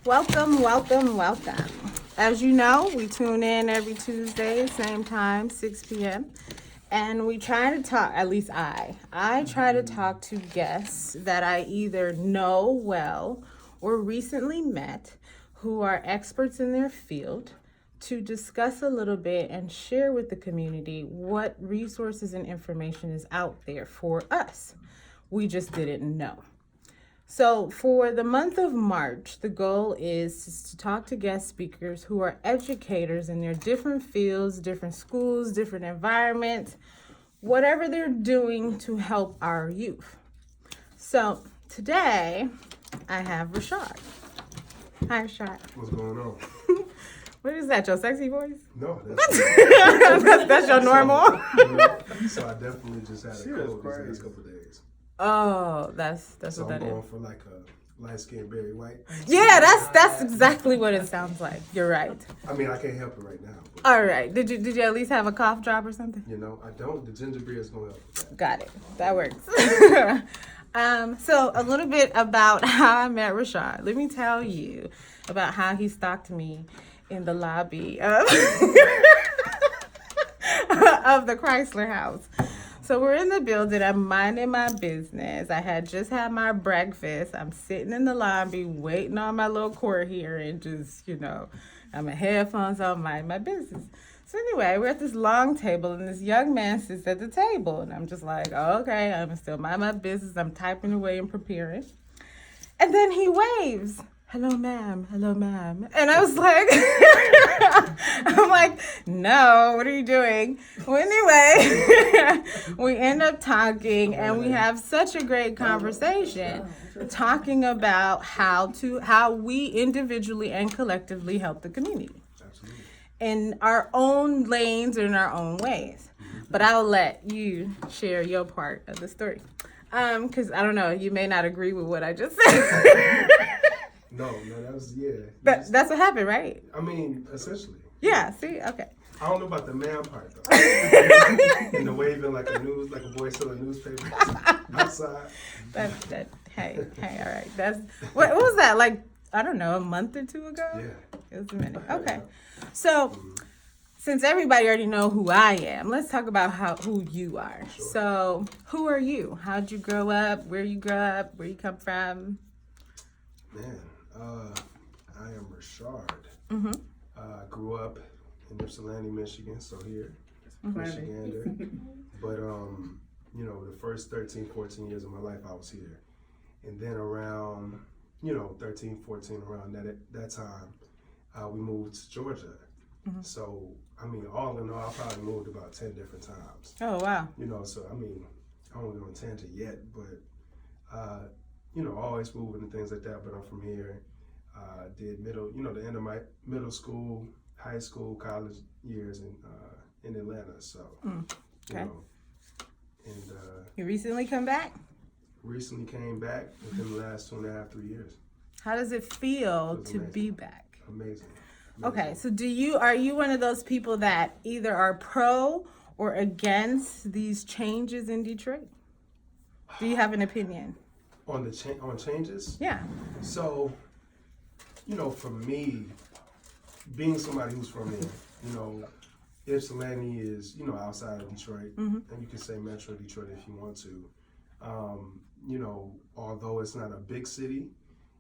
Welcome, welcome, welcome. As you know, we tune in every Tuesday, same time, 6 p.m. And we try to talk, at least I try to talk to guests that I either know well or recently met who are experts in their field to discuss a little bit and share with the community what resources and information is out there for us. We just didn't know. So for the month of March, the goal is to talk to guest speakers who are educators in their different fields, different schools, different environments, whatever they're doing to help our youth. So today I have Rashard. Hi, Rashard. What's going on? What is that, your sexy voice? No, that's That's your normal? So I definitely just had a cold these last couple of days. Oh, that's So what I'm that going is. for like a light-skinned berry white. Yeah, that's exactly what it sounds like. You're right. I mean, I can't help it right now. But, All right. Did you at least have a cough drop or something? you know, I don't. The ginger beer is going to help with that. Got it. That works. So a little bit about how I met Rashard. Let me tell you about how he stalked me in the lobby of, of the Chrysler House. So we're in the building. I'm minding my business. I had just had my breakfast. I'm sitting in the lobby waiting on my little court hearing. Just, I'm in headphones on, mind my business. So anyway, we're at this long table, and this young man sits at the table. And I'm just like, oh, okay, I'm still mind my business. I'm typing away and preparing. And then he waves. Hello, ma'am. Hello, ma'am. And I was like, I'm like, no, what are you doing? Well, anyway, we end up talking, and we have such a great conversation talking about how we individually and collectively help the community Absolutely. in our own lanes and in our own ways. But I'll let you share your part of the story. Because I don't know, you may not agree with what I just said. No, that was, yeah. That's what happened, right? I mean, essentially. Yeah, see? Okay. I don't know about the man part, though. And the waving like a boy selling newspaper outside. Hey, all right. What was that, like, I don't know, a month or two ago? Yeah. It was a minute. Okay. So, since everybody already know who I am, let's talk about who you are. Sure. So, who are you? How'd you grow up? Where you grew up? Where you come from? Man, I am Rashard. Mm-hmm. Grew up in Ypsilanti, Michigan, so here, Michigander. But, the first 13, 14 years of my life, I was here. And then around, 13, 14, around that time, we moved to Georgia. Mm-hmm. So, I mean, all in all, I probably moved about 10 different times. Oh, wow. So, I mean, I don't go on tangent yet, but, always moving and things like that. But I'm from here. Did the end of my middle school, high school, college years in Atlanta. So, Okay. And You recently come back? recently came back within the last 2.5, 3 years. How does it feel It was to amazing. be back? Amazing. Okay, so are you one of those people that either are pro or against these changes in Detroit? Do you have an opinion? On on changes? Yeah. So, for me, being somebody who's from there, Ypsilanti is, outside of Detroit, and you can say Metro Detroit if you want to. Although it's not a big city,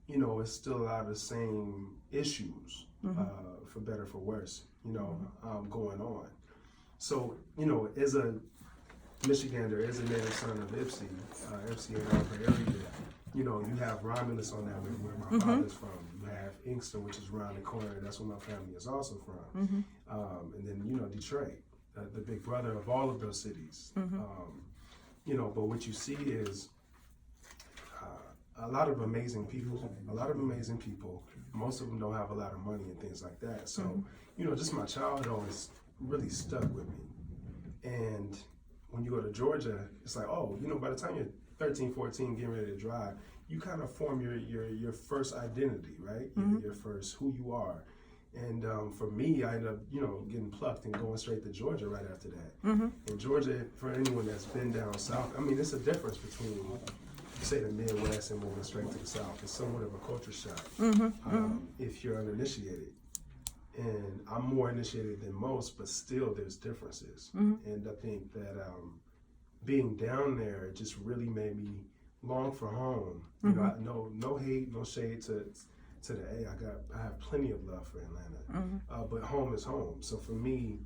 it's still a lot of the same issues, for better, for worse, going on. So, as a Michigander, as a native son of Ypsi and Upper area, you have Romulus on that where my father's from. You have Inkster, which is around the corner. That's where my family is also from. And then, Detroit, the big brother of all of those cities. But what you see is a lot of amazing people. Most of them don't have a lot of money and things like that. So, just my childhood always really stuck with me. And when you go to Georgia, it's like, by the time you're 13, 14, getting ready to drive, you kind of form your first identity, right? Your first who you are. And for me, I ended up, getting plucked and going straight to Georgia right after that. And Georgia, for anyone that's been down south, I mean, it's a difference between say the Midwest and moving straight to the South, it's somewhat of a culture shock if you're uninitiated. And I'm more initiated than most, but still there's differences. And I think that being down there, it just really made me long for home. You know, no hate, no shade to the A. I have plenty of love for Atlanta, but home is home. So for me,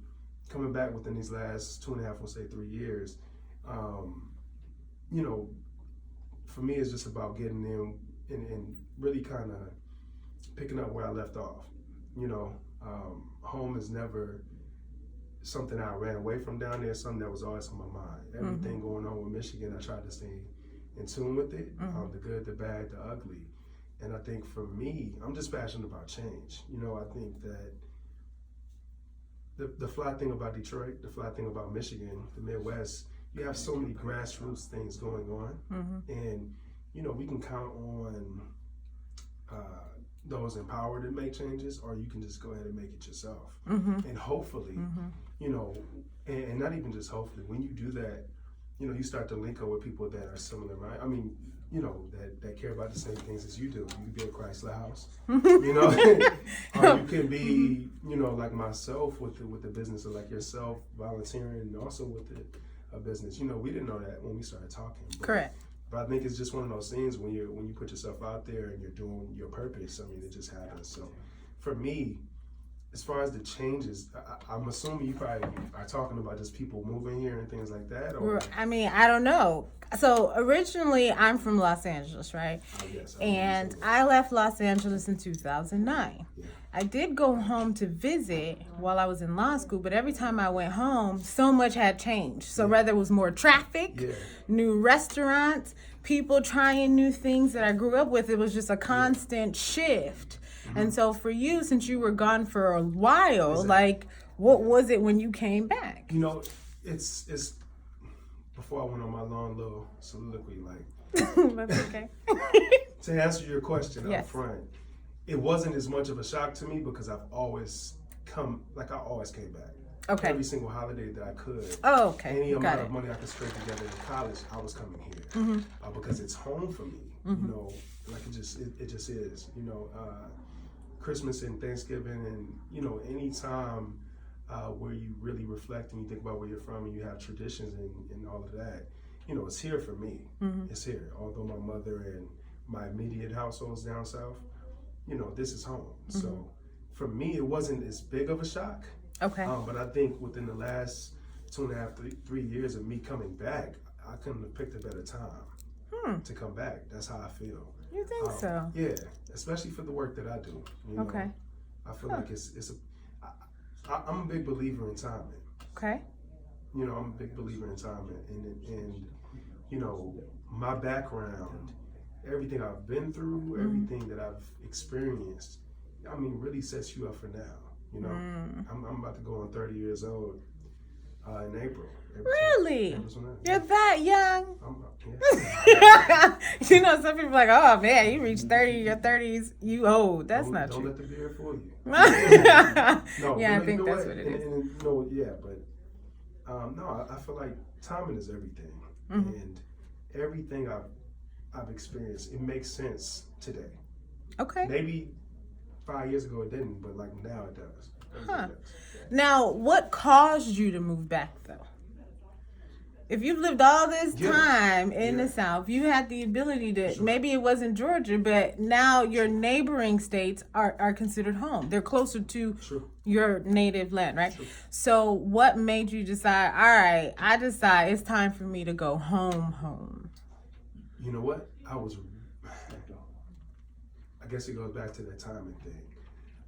coming back within these last 2.5, we'll say 3 years, you know, for me it's just about getting in and really kind of picking up where I left off. You know, home is never something I ran away from down there, something that was always on my mind. Everything going on with Michigan, I tried to stay in tune with it, the good, the bad, the ugly. And I think for me, I'm just passionate about change. You know, I think that the fly thing about Detroit, the fly thing about Michigan, the Midwest, you have so many grassroots things going on. And, you know, we can count on those empowered to make changes, or you can just go ahead and make it yourself. And hopefully, you know, and not even just hopefully, when you do that, you know, you start to link up with people that are similar, right? I mean, you know, that care about the same things as you do. You can be at Chrysler House, you know, or you can be, you know, like myself with the business, or like yourself volunteering, and also with a business. You know, we didn't know that when we started talking. Correct. But I think it's just one of those things when you put yourself out there and you're doing your purpose. I mean, it just happens. So, for me, as far as the changes, I'm assuming you probably are talking about just people moving here and things like that. Or I mean, I don't know. So originally, I'm from Los Angeles, right? Yes, and I left Los Angeles in 2009. Yeah. I did go home to visit while I was in law school, but every time I went home, so much had changed. So whether it was more traffic, new restaurants, people trying new things that I grew up with, it was just a constant shift. And so for you, since you were gone for a while, like, what was it when you came back? You know, it's before I went on my long little soliloquy, like, That's okay. to answer your question Yes. up front, it wasn't as much of a shock to me because I always came back. Okay. Every single holiday that I could. Oh, okay. Any Got amount it. of money I could scrape together in college, I was coming here because it's home for me. You know, like it just is. You know, Christmas and Thanksgiving, and you know, any time where you really reflect and you think about where you're from and you have traditions and all of that, you know, it's here for me. It's here. Although my mother and my immediate household's down south, you know, this is home. So for me, it wasn't as big of a shock. Okay. But I think within the last 2.5, 3 years of me coming back, I couldn't have picked a better time to come back. That's how I feel. You think so? Yeah, especially for the work that I do. You know, Okay. I feel like I'm a big believer in timing. Okay. You know, I'm a big believer in timing, and you know, my background, everything I've been through, everything that I've experienced, I mean, really sets you up for now. You know, I'm about to go on 30 years old in April. Really? You're You're that young? yeah. You know, some people are like, oh man, you reached 30, your 30s, you old. That's not Don't true. let the beard fool you. No, No, yeah, I but think either that's way, what it is. and no, yeah, but no, I feel like timing is everything, and everything I've experienced, it makes sense today. Okay. Maybe 5 years ago it didn't, but like now it does. Huh. Now, what caused you to move back though? If you've lived all this time in the South, you had the ability to, maybe it wasn't Georgia, but now your neighboring states are considered home. They're closer to your native land, right? So what made you decide, all right, I decide it's time for me to go home? You know what? I guess it goes back to that timing thing.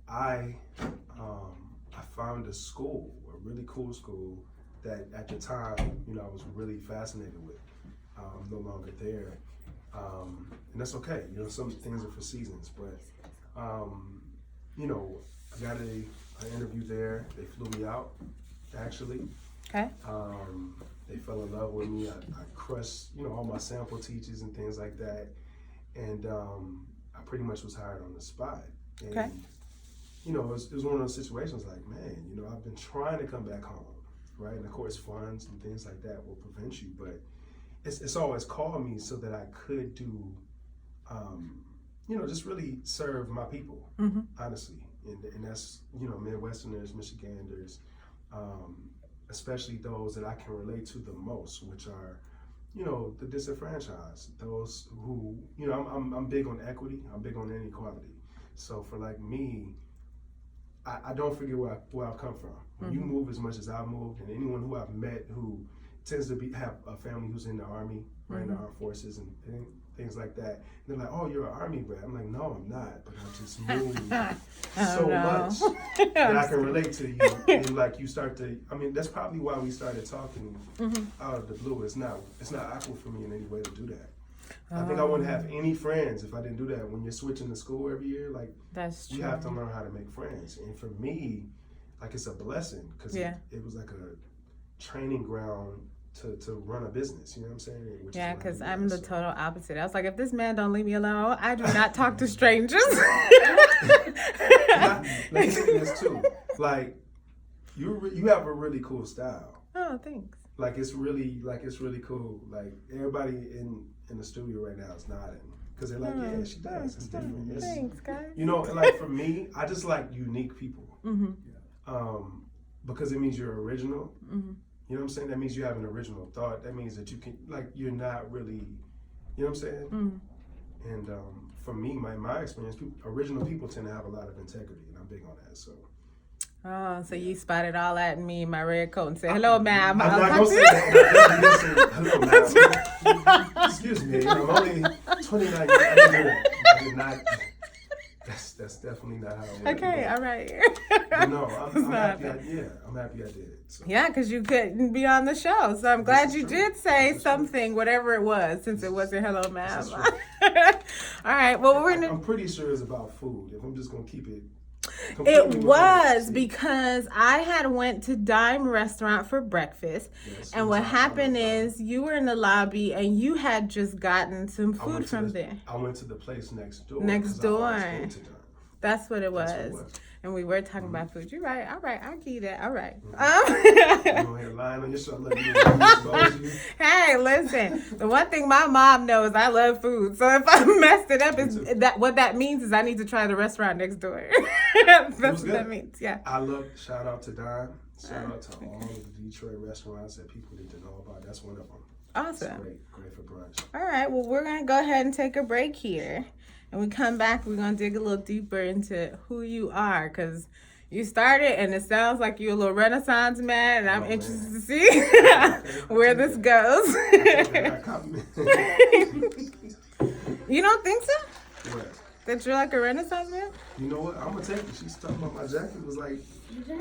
I found a school, a really cool school that at the time, you know, I was really fascinated with. I'm no longer there. And that's okay. You know, some things are for seasons, but, you know, I got an interview there. They flew me out, actually. Okay. They fell in love with me. I crushed, you know, all my sample teachers and things like that. And I pretty much was hired on the spot. And, Okay. you know, it was one of those situations like, man, you know, I've been trying to come back home, right? And of course, funds and things like that will prevent you. But it's always called me so that I could do, just really serve my people, honestly. And that's, Midwesterners, Michiganders, especially those that I can relate to the most, which are, the disenfranchised, those who, I'm big on equity, I'm big on inequality. So for like me, I don't forget where I've come from. When you move as much as I've moved, and anyone who I've met who tends to have a family who's in the Army or in the armed forces and things like that, they're like, "Oh, you're an Army brat." I'm like, "No, I'm not, but I just moved so much that I can relate to you." And like you start to, that's probably why we started talking out of the blue. It's not awkward for me in any way to do that. I think I wouldn't have any friends if I didn't do that. When you're switching to school every year, like that's true. You have to learn how to make friends. And for me, like it's a blessing because it was like a training ground to run a business. You know what I'm saying? Because I'm the total opposite. I was like, if this man don't leave me alone, I do not talk to strangers. Let me say this too. Like you have a really cool style. Oh, thanks. Like it's really cool. Like everybody in the studio right now is nodding because they're like, yeah, she does. It's different. Thanks, guys. Like for me, I just like unique people. Because it means you're original. You know what I'm saying? That means you have an original thought. That means that you can, like, you're not really, you know what I'm saying? And for me, my experience, original people tend to have a lot of integrity, and I'm big on that. So. Oh, so you spotted all that in me in my red coat and said, "Hello, ma'am." I'm not gonna say that. Hello, ma'am. Excuse me. I'm only 29 years. I didn't do that. I did not. That's definitely not how it went. Okay, all right. No, I'm happy. I'm happy I did it. So. Yeah, because you couldn't be on the show, so I'm glad you did say something, whatever it was, since it wasn't "hello, ma'am." All right. Well, I'm pretty sure it's about food. If I'm just gonna keep it. It was because I had went to Dime Restaurant for breakfast, and what happened is you were in the lobby and you had just gotten some food from there. I went to the place next door. That's what it was. And we were talking about food. You're right. All right. I'll give you that. All right. You're lying on yourself. Hey, listen. The one thing my mom knows, I love food. So if I messed it up, what that means is I need to try the restaurant next door. That's what that means. Yeah. Shout out to Don. Shout out to all of the Detroit restaurants that people need to know about. That's one of them. Awesome. It's great for brunch. All right. Well, we're going to go ahead and take a break here. And we come back, we're going to dig a little deeper into who you are, because you started and it sounds like you're a little Renaissance man, and I'm interested to see where this goes. You don't think so? What? That you're like a Renaissance man? You know what? I'm going to take it. She's talking about my jacket was like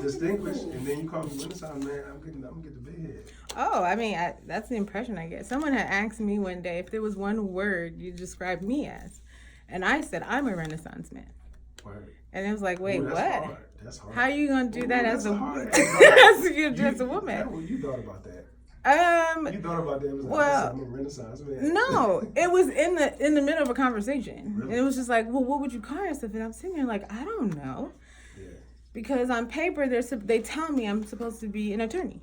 distinguished, and then you call me Renaissance man, I'm getting the big head. Oh, I mean, that's the impression I get. Someone had asked me one day if there was one word you described me as. And I said, I'm a Renaissance man. Word. And it was like, wait, what? Hard. That's hard. How are you going to do that as a woman? You're just a woman. You thought about that. You thought about that. It was I'm a Renaissance man. No, it was in the middle of a conversation. Really? And it was just like, well, what would you call yourself? And I'm sitting there like, I don't know. Yeah. Because on paper, they tell me I'm supposed to be an attorney.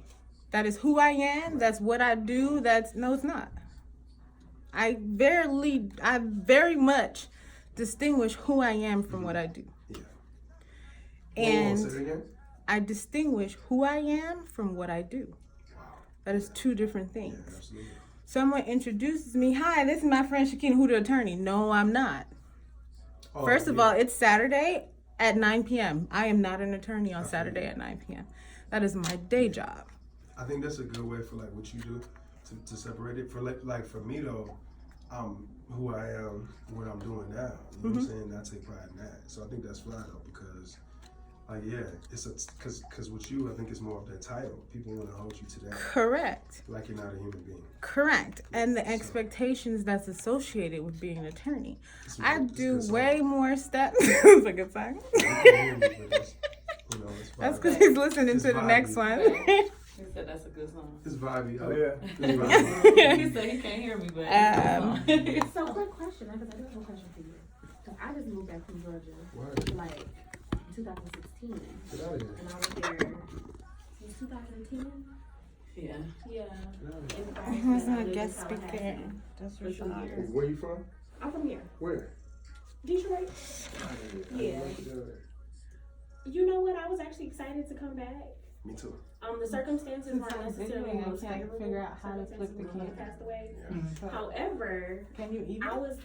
That is who I am. Right. That's what I do. No, it's not. I very much distinguish who I am from what I do. Yeah. And say it again? I distinguish who I am from what I do. Wow. That is two different things. Yeah, absolutely. Someone introduces me, "Hi, this is my friend Keena, who the attorney." No, I'm not. First of all, it's Saturday at 9 p.m. I am not an attorney on Saturday at 9 p.m. That is my day job. I think that's a good way for like what you do to separate it. For like for me though, who I am, what I'm doing now. You know what I'm saying? I take pride in that. So I think that's fly though, because like it's because with you, I think it's more of that title. People want to hold you to that. Correct. Like you're not a human being. Correct. And the expectations that's associated with being an attorney. I do way more steps. It's a good song. That's because he's listening to the next one. He said that's a good song. It's vibey. Oh yeah. He said he can't hear me, but So quick question, because I do have a question for you. So I just moved back from Georgia, like 2016, Get out of here. and I was there since 2010. Yeah. Yeah. I was a guest speaker. That's Rashard. Where you from? I'm from here. Where? Detroit. I Yeah. like to go there. You know what? I was actually excited to come back. Me too. The circumstances weren't Sometimes necessarily anyway, I most can't favorable. figure out how to flip the Circumstances when my mother camera. passed away. Yeah. However, Can you eat I was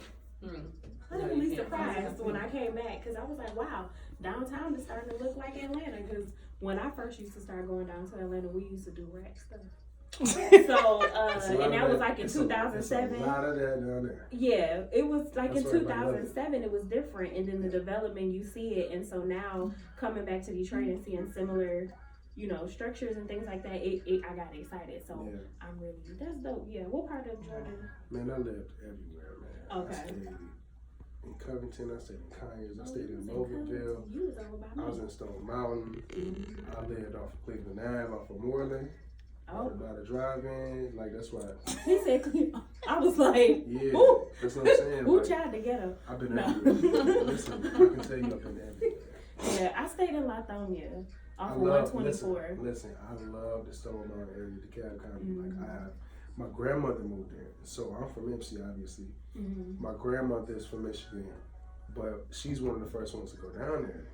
Mm. pleasantly No, you can't. surprised when I came back because I was like, wow, downtown is starting to look like Atlanta. Because when I first used to start going down to Atlanta, we used to do rack stuff. So, and that was like in 2007. A lot of that down there. Yeah, it was like That's in why I love it. 2007, it was different. And then the development, you see it. And so now coming back to Detroit and seeing similar, structures and things like that, I got excited. So Yeah. I'm really, that's dope. Yeah. What part of Georgia? Man, I lived everywhere, man. Okay. I stayed in Covington, I stayed in Conyers, I stayed You in was Loganville, Covington. You was over by me. I was in Stone Mountain, I lived off of Cleveland Ave, off of Moreland, Oh, by the drive-in, like that's why, he said, I was like, yeah, Ooh. that's what I'm saying. who Like, tried to get her? I've been No. everywhere. Listen, I can tell you I've been everywhere. Yeah, I stayed in Lithonia off I of love, 124. listen, I love the Stone Mountain area, DeKalb County. Mhm. Like my grandmother moved there, so I'm from MC, obviously. Mm-hmm. My grandmother is from Michigan, but she's one of the first ones to go down there,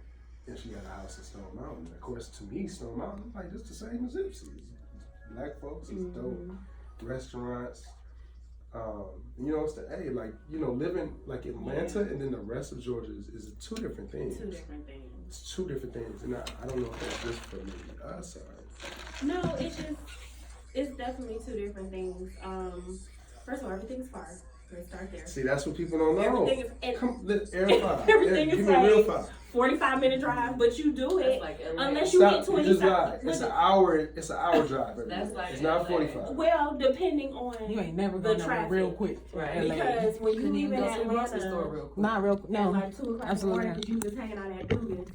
and she had a house in Stone Mountain. Of course, to me, Stone Mountain like it's the same as MC. It's black folks, it's dope restaurants. It's the living like Atlanta and then the rest of Georgia is two different things. Two different things. It's two different things, and I don't know if that's just for me, us, or No, it's definitely two different things. First of all, everything's far. Let's start there. see, that's what people don't know. Everything is Air five. Everything Give is me a real like five. 45-minute drive, but you do That's it like LA. unless you Stop. get 20 You just lied. seconds. It's an hour. It's an hour drive. every That's day. like it's not LA. 45. Well, depending on You ain't never the going nowhere traffic. real quick. Right. Because when you Couldn't leave even in go to the grocery store Atlanta real quick. Not real. at No. like 2 o'clock in the Absolutely morning, not. because you just hanging out at Dugan's,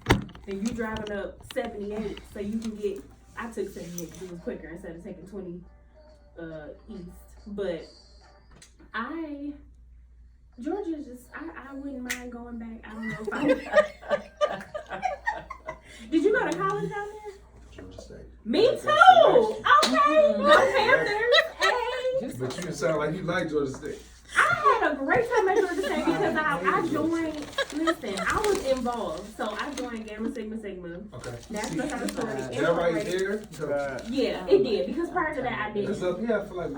then you driving up 78, so you can get. I took 78 because it was quicker instead of taking 20 east. But Georgia's just, I wouldn't mind going back. I don't know if I Did you go to college down there? Georgia State. Me Like, too! that's the Okay, go Panthers! Hey! next. But you sound like you like Georgia State. I had a great time at Georgia State because I joined, listen, I was involved. So I joined Gamma Sigma Sigma. Okay. National Honor Sorority. Is that right there? Yeah, it did. Because prior to that, I Because didn't. up here, I feel like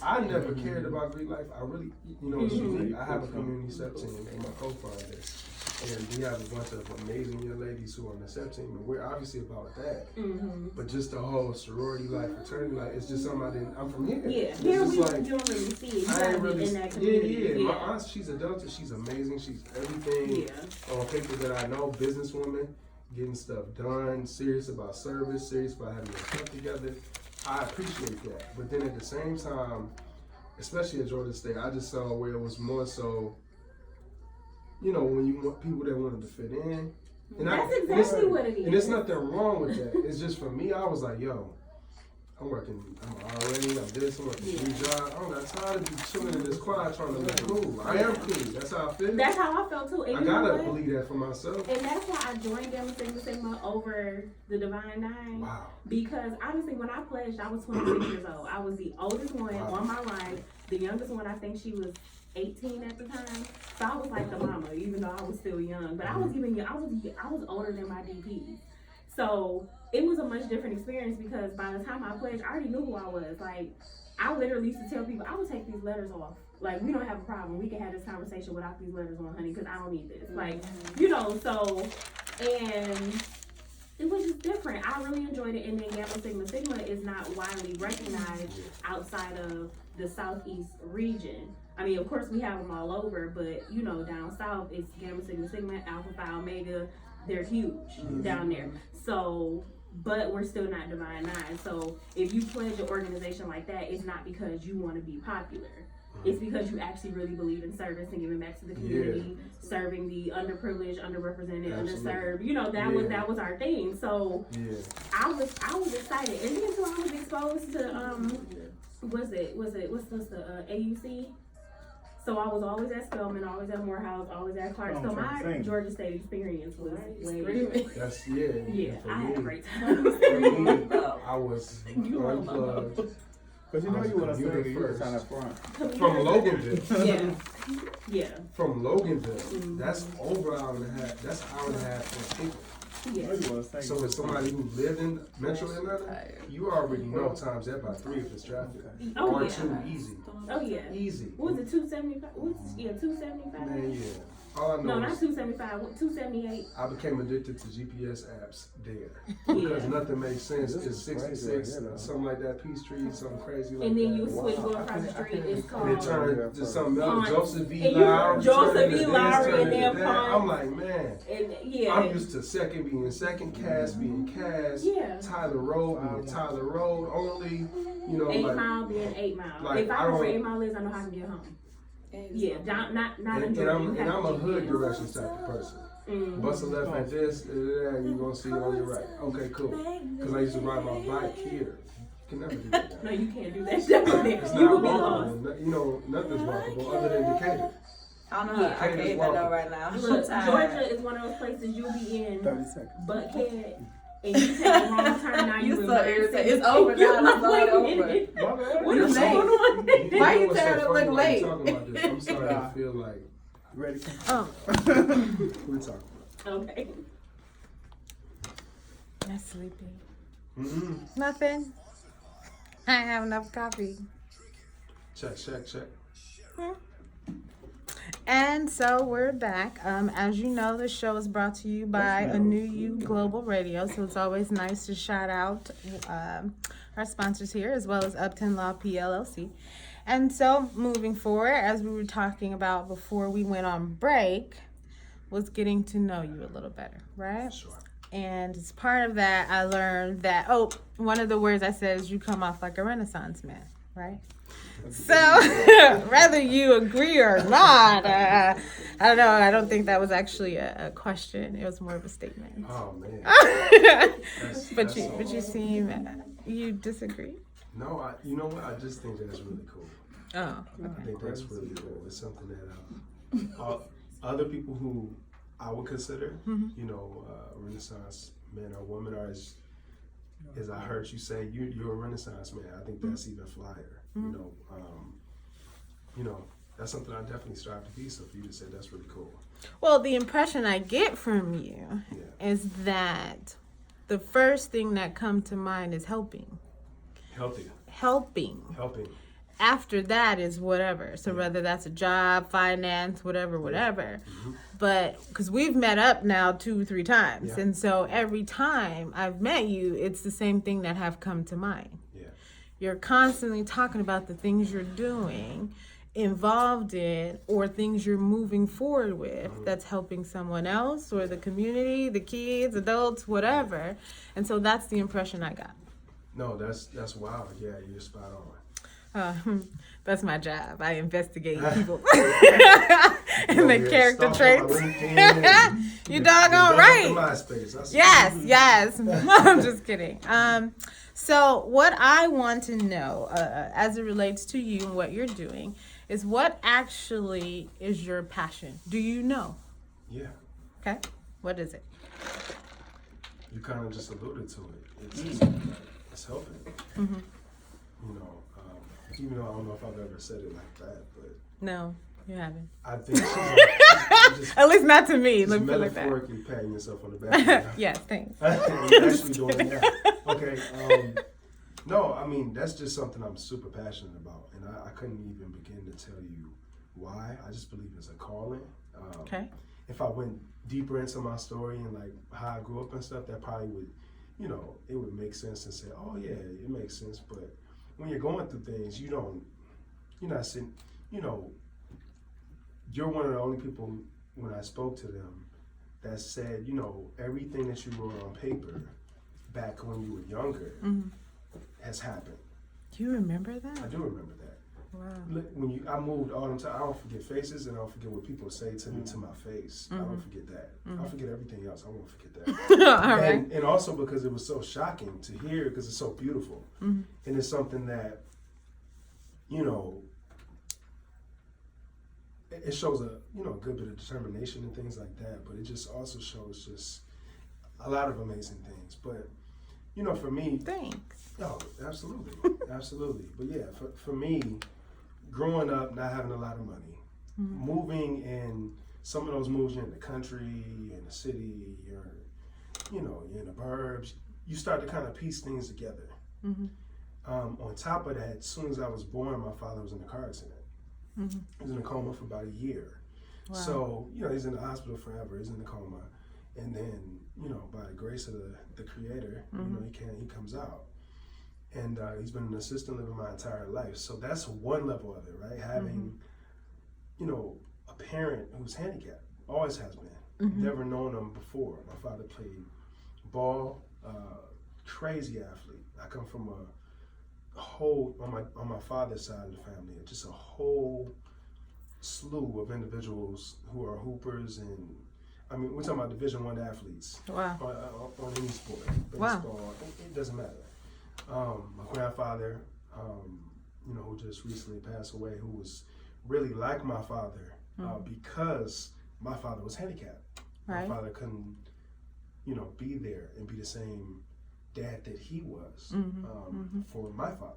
I never cared about Greek life. I really, it's unique. I have a community SEP team and my co-founder. And we have a bunch of amazing young ladies who are on the SEP team, and we're obviously about that. Mm-hmm. But just the whole sorority life, fraternity life, it's just something I'm from here. Yeah, It's here just you like, don't really see it. You I gotta ain't be really, in that community. yeah. My aunt, she's a Delta, she's amazing, she's everything on paper that I know, businesswoman, getting stuff done, serious about service, serious about having your stuff together. I appreciate that. But then at the same time, especially at Georgia State, I just saw where it was more so, when you want people that wanted to fit in. And That's exactly what it is. And there's nothing wrong with that. It's just for me, I was like, yo, I'm working, I'm already, I'm this, I'm working 3 jobs. I don't got time to be chilling in this quiet trying to look cool. I am cool. That's how I feel. That's how I felt too. And I you know gotta what? believe that for myself. And that's why I joined Gamma Sigma Sigma over the Divine Nine. Wow. Because honestly, when I pledged, I was 26 years old. I was the oldest one on my line. The youngest one, I think she was 18 at the time. So I was like the mama, even though I was still young. But I was even young. I was older than my DPs. So it was a much different experience because by the time I pledged, I already knew who I was. Like, I literally used to tell people, I would take these letters off. Like, we don't have a problem. We can have this conversation without these letters on, honey, because I don't need this. Like, so, and it was just different. I really enjoyed it. And then Gamma Sigma Sigma is not widely recognized outside of the Southeast region. I mean, of course, we have them all over, but, down south, it's Gamma Sigma Sigma, Alpha Phi Omega. They're huge down there. So, but we're still not Divine Nine. So, if you pledge an organization like that, it's not because you want to be popular. It's because you actually really believe in service and giving back to the community, serving the underprivileged, underrepresented, underserved. That was our thing. So I was excited, and then so I was exposed to what's the AUC? So I was always at Spelman, always at Morehouse, always at Clark. So my Georgia State experience was way. That's Yeah, for I had a me, great time. I was unplugged. Because you know you want to say you were kind of front. From Loganville. Yeah. Yeah. From Loganville. That's over an hour and a half. That's an hour and a half from people. Yeah. So as somebody who lived in Metro Atlanta, you already know times that by 3 if it's traffic. Oh, Or yeah. 2 easy. Oh, yeah. Easy. What was it, 275? Yeah, 275? Man, yeah. All I know No, not is 275. 278. I became addicted to GPS apps there. Because nothing makes sense. It's 66, something like that, Peachtree, something crazy like And then that. you switch going across the street. It's And it called. turned to something else. Punch. Joseph V. And you- Lowry. Joseph turned V. into this, Lowry turned and into then that. Punch. I'm like, man. And yeah. I'm used to second being second, Cass being Cass, Yeah. Tyler Road being Tyler Road only. You know, 8 like, Mile being 8 Mile. like, If I I know where don't- 8 Mile is, I know how to get home. Yeah, not in and Georgia. I'm you have a to hood GPS. directions type of person. Bust a left at this, and you're gonna see it on your right. Okay, cool. Because I used to ride my bike here. You can never do that. No, you can't do that. Definitely. It's You not will be lost. walkable. You know, nothing's walkable other than Decatur. I don't know. I can't even know right now. Look, Georgia is one of those places you'll be in 30 seconds. Buckhead, and you take the wrong turn. Now You in so Bird irritated. City. It's over You're now. like, It's all wait a over. minute. My bad. What is late. going on? Why know you what's trying to funny look when late? we talking about this? I'm starting to feel like Ready? Oh, we're talking. Okay. I'm sleepy. Mm-hmm. Nothing. I have enough coffee. Check. And so we're back. As you know, the show is brought to you by A New You Global Radio. So it's always nice to shout out our sponsors here, as well as Upton Law PLLC. And so moving forward, as we were talking about before we went on break, was getting to know you a little better, right? Sure. And as part of that, I learned that, one of the words I said is you come off like a Renaissance man, right? So, whether you agree or not, I don't know. I don't think that was actually a question. It was more of a statement. Oh man. But you seem, you disagree? No, you know what? I just think that's really cool. Oh, I think that's really cool. It's something that other people who I would consider, you know, Renaissance men or women are, as I heard you say, you're a Renaissance man. I think that's even flyer. You know, that's something I definitely strive to be. So for you to say that's really cool. Well, the impression I get from you Yeah. is that the first thing that comes to mind is helping. Helping. After that is whatever. So whether that's a job, finance, whatever. But because we've met up now 2-3 times. Yeah. And so every time I've met you, it's the same thing that have come to mind. Yeah. You're constantly talking about the things you're doing, involved in, or things you're moving forward with that's helping someone else or the community, the kids, adults, whatever. And so that's the impression I got. No, that's wild. Yeah, you're spot on. That's my job. I investigate people and their character traits. You doggone right. MySpace. Yes. I'm just kidding. So what I want to know, as it relates to you and what you're doing, is what actually is your passion? Do you know? Yeah. Okay. What is it? You kind of just alluded to it. It's helping. You know, even though I don't know if I've ever said it like that, but No, you haven't. I think she's just At least not to me. Let me put it like that. metaphorically patting yourself on the back. Yes, thanks. You're actually doing that. Okay. No, I mean, that's just something I'm super passionate about. And I couldn't even begin to tell you why. I just believe it's a calling. Okay. If I went deeper into my story and like how I grew up and stuff, that probably would, you know, it would make sense and say, oh yeah, it makes sense. But when you're going through things, you're not sitting, you know, you're one of the only people when I spoke to them that said, you know, everything that you wrote on paper back when you were younger has happened. Do you remember that? I do remember that. Wow. When I moved all the time, I don't forget faces and I don't forget what people say to me to my face. I don't forget that. I forget everything else. I won't forget that. All right. And also because it was so shocking to hear because it's so beautiful. And it's something that, you know, it shows a good bit of determination and things like that, but it just also shows just a lot of amazing things. But for me, Thanks. oh, absolutely, absolutely. But yeah, for me, growing up, not having a lot of money, moving in some of those moves, you're in the country, you're in the city, you're in the burbs, you start to kind of piece things together. On top of that, as soon as I was born, my father was in a car accident. He was in a coma for about a year. Wow. So, he's in the hospital forever. He's in the coma. And then, by the grace of the Creator, he comes out. And he's been an assisted living my entire life. So that's one level of it, right? Having, a parent who's handicapped, always has been. Never known him before. My father played ball, crazy athlete. I come from a whole, on my father's side of the family, just a whole slew of individuals who are hoopers, and I mean, we're talking about Division I athletes. Wow. On any sport, baseball, Wow. it doesn't matter. My grandfather, who just recently passed away, who was really like my father, because my father was handicapped. Right. My father couldn't, be there and be the same dad that he was for my father.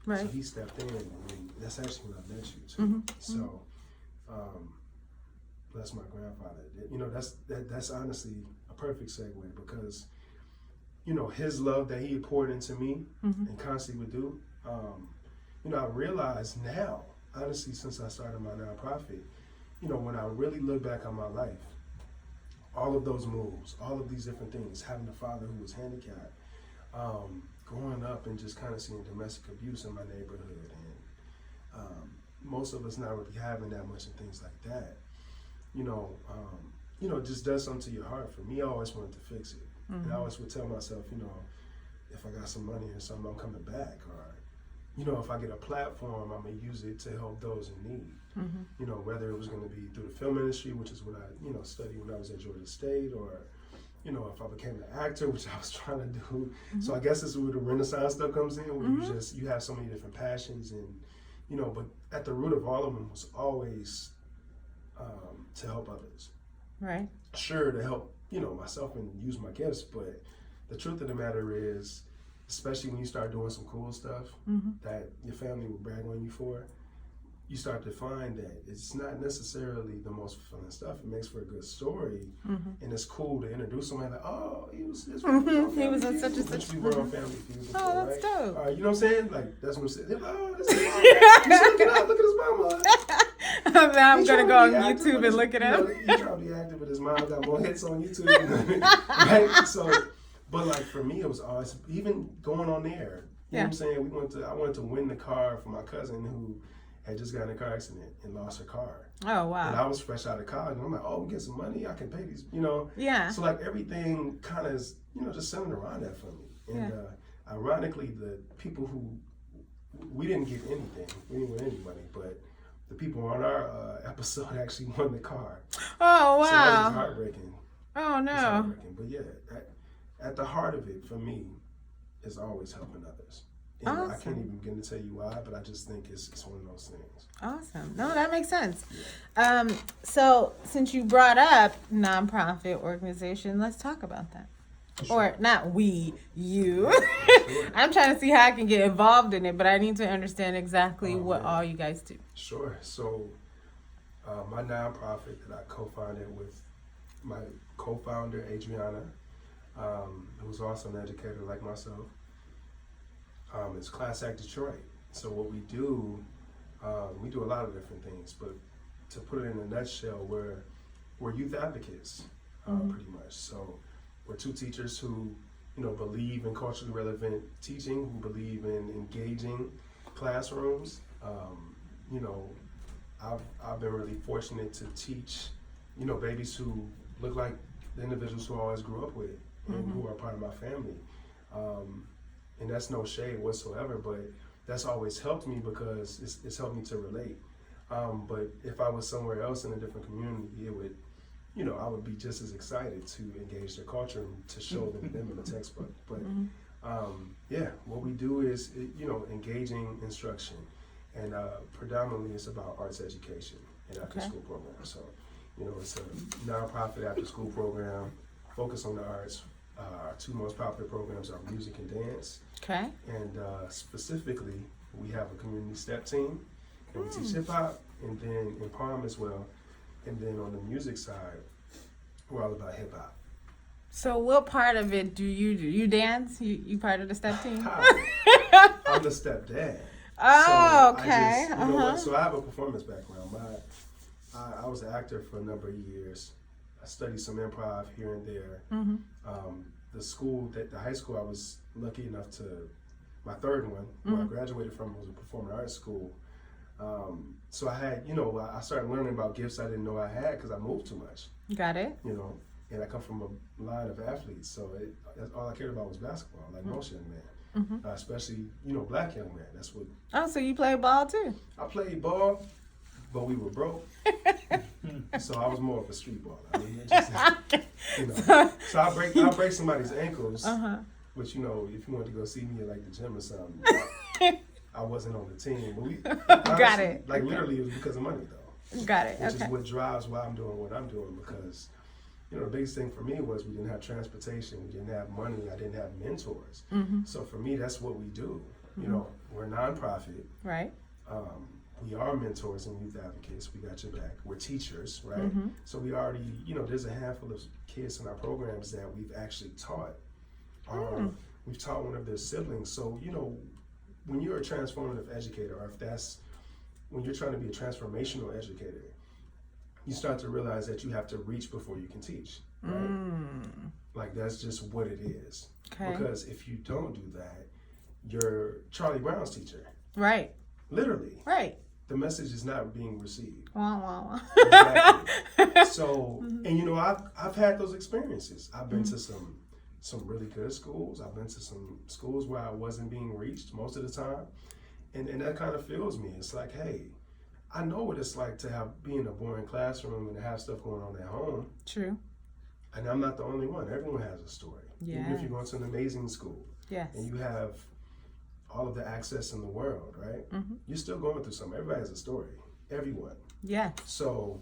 Right. So he stepped in, and that's actually when I met you too. So that's my grandfather. That's honestly a perfect segue, because his love that he poured into me and constantly would do. I realize now, honestly, since I started my nonprofit, when I really look back on my life, all of those moves, all of these different things, having a father who was handicapped, growing up and just kind of seeing domestic abuse in my neighborhood, and most of us not really having that much and things like that, it just does something to your heart. For me, I always wanted to fix it. And I always would tell myself, if I got some money or something, I'm coming back. Or, if I get a platform, I'm going to use it to help those in need. Whether it was going to be through the film industry, which is what I, studied when I was at Georgia State, or, if I became an actor, which I was trying to do. So I guess this is where the Renaissance stuff comes in, where you have so many different passions, and, but at the root of all of them was always to help others. Right. Sure, to help, myself and use my gifts, but the truth of the matter is, especially when you start doing some cool stuff that your family will brag on you for, you start to find that it's not necessarily the most fulfilling stuff. It makes for a good story, and it's cool to introduce somebody like, oh, he was in such and such. We were on Family Feud before, Oh, that's right? dope. You know what I'm saying? Like, that's what I'm saying. Oh, this is look at his mama. Now I'm going to go on active, YouTube and look it up. He trying to be active, but his mom got more hits on YouTube. Right? So, but like for me, it was always, even going on there, you know what I'm saying? I wanted to win the car for my cousin who had just gotten in a car accident and lost her car. Oh, wow. And I was fresh out of college, and I'm like, oh, we get some money, I can pay these, Yeah. So like everything kind of is, just centered around that for me. And ironically, the people who, we didn't get anything, we didn't win any money, but the people on our episode actually won the car. Oh, wow. So that was heartbreaking. Oh, no. It's heartbreaking. But yeah, at the heart of it, for me, is always helping others. And awesome. I can't even begin to tell you why, but I just think it's one of those things. Awesome. No, that makes sense. So since you brought up nonprofit organization, let's talk about that. Sure. Or not we, you. Sure. I'm trying to see how I can get involved in it, but I need to understand exactly what all you guys do. Sure. So my nonprofit that I co-founded with my co-founder, Adriana, who's also an educator like myself, is Class Act Detroit. So what we do a lot of different things, but to put it in a nutshell, we're youth advocates, pretty much. So we're two teachers who, believe in culturally relevant teaching, who believe in engaging classrooms. I've been really fortunate to teach, babies who look like the individuals who I always grew up with and who are part of my family. And that's no shade whatsoever, but that's always helped me because it's helped me to relate. But if I was somewhere else in a different community, it would, I would be just as excited to engage their culture and to show them in the textbook. But what we do is, engaging instruction, and predominantly it's about arts education. and after school program. So, it's a nonprofit after school program, focused on the arts. Our two most popular programs are music and dance. Okay. And specifically, we have a community step team, and we teach hip hop, and then in Palm as well. And then on the music side, we're all about hip hop. So what part of it do you do? You dance? You part of the step team? I'm the stepdad. Oh, so okay. So I have a performance background. I was an actor for a number of years. I studied some improv here and there. The high school I was lucky enough to, my third one, where I graduated from, was a performing arts school. So I had, I started learning about gifts I didn't know I had because I moved too much. Got it. And I come from a line of athletes, so that's all I cared about was basketball, like most young men, especially black young men. That's what. Oh, so you play ball too? I played ball, but we were broke, so I was more of a street baller. I mean, so I break somebody's ankles, which if you wanted to go see me at like the gym or something, I wasn't on the team. But Got it. Like literally, it was because of money though. Got it. Which Okay. is what drives why I'm doing what I'm doing, because the biggest thing for me was we didn't have transportation, we didn't have money, I didn't have mentors. So for me, that's what we do. We're a nonprofit. Right. We are mentors and youth advocates. We got your back. We're teachers, right? So we already, there's a handful of kids in our programs that we've actually taught. We've taught one of their siblings. So, when you're a transformative educator, or when you're trying to be a transformational educator, you start to realize that you have to reach before you can teach, right? Like that's just what it is. Okay. Because if you don't do that, you're Charlie Brown's teacher. Right. Literally. Right. The message is not being received. Wah, wah, wah. Exactly. So, and I've had those experiences. I've been to some really good schools. I've been to some schools where I wasn't being reached most of the time. And that kind of fills me. It's like, hey, I know what it's like to be in a boring classroom and to have stuff going on at home. True. And I'm not the only one. Everyone has a story. Yeah. Even if you're going to an amazing school. Yes. And you have all of the access in the world, right? You're still going through something. Everybody has a story. Everyone. Yes. So,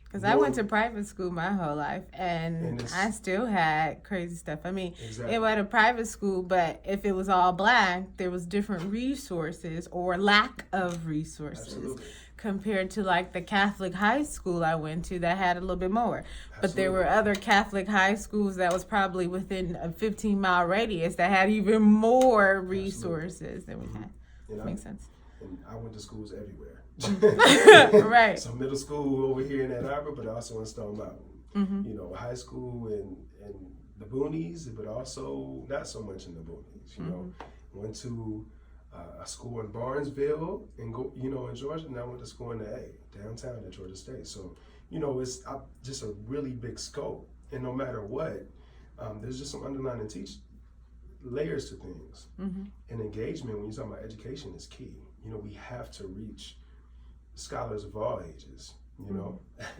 because I went to private school my whole life, and I still had crazy stuff. I mean, Exactly. it was a private school, but if it was all black, there was different resources or lack of resources. Absolutely. Compared to like the Catholic high school I went to that had a little bit more. But there were other Catholic high schools that was probably within a 15-mile radius that had even more resources than we had. Makes sense. And I went to schools everywhere. Right. So middle school over here in Ann Arbor, but also in Stone Mountain. High school in the boonies, but also not so much in the boonies. Went to a school in Barnesville and in Georgia, and I went to school in the downtown in Georgia State. So it's just a really big scope, and no matter what, there's just some underlying layers to things. And engagement, when you're talking about education, is key. We have to reach scholars of all ages.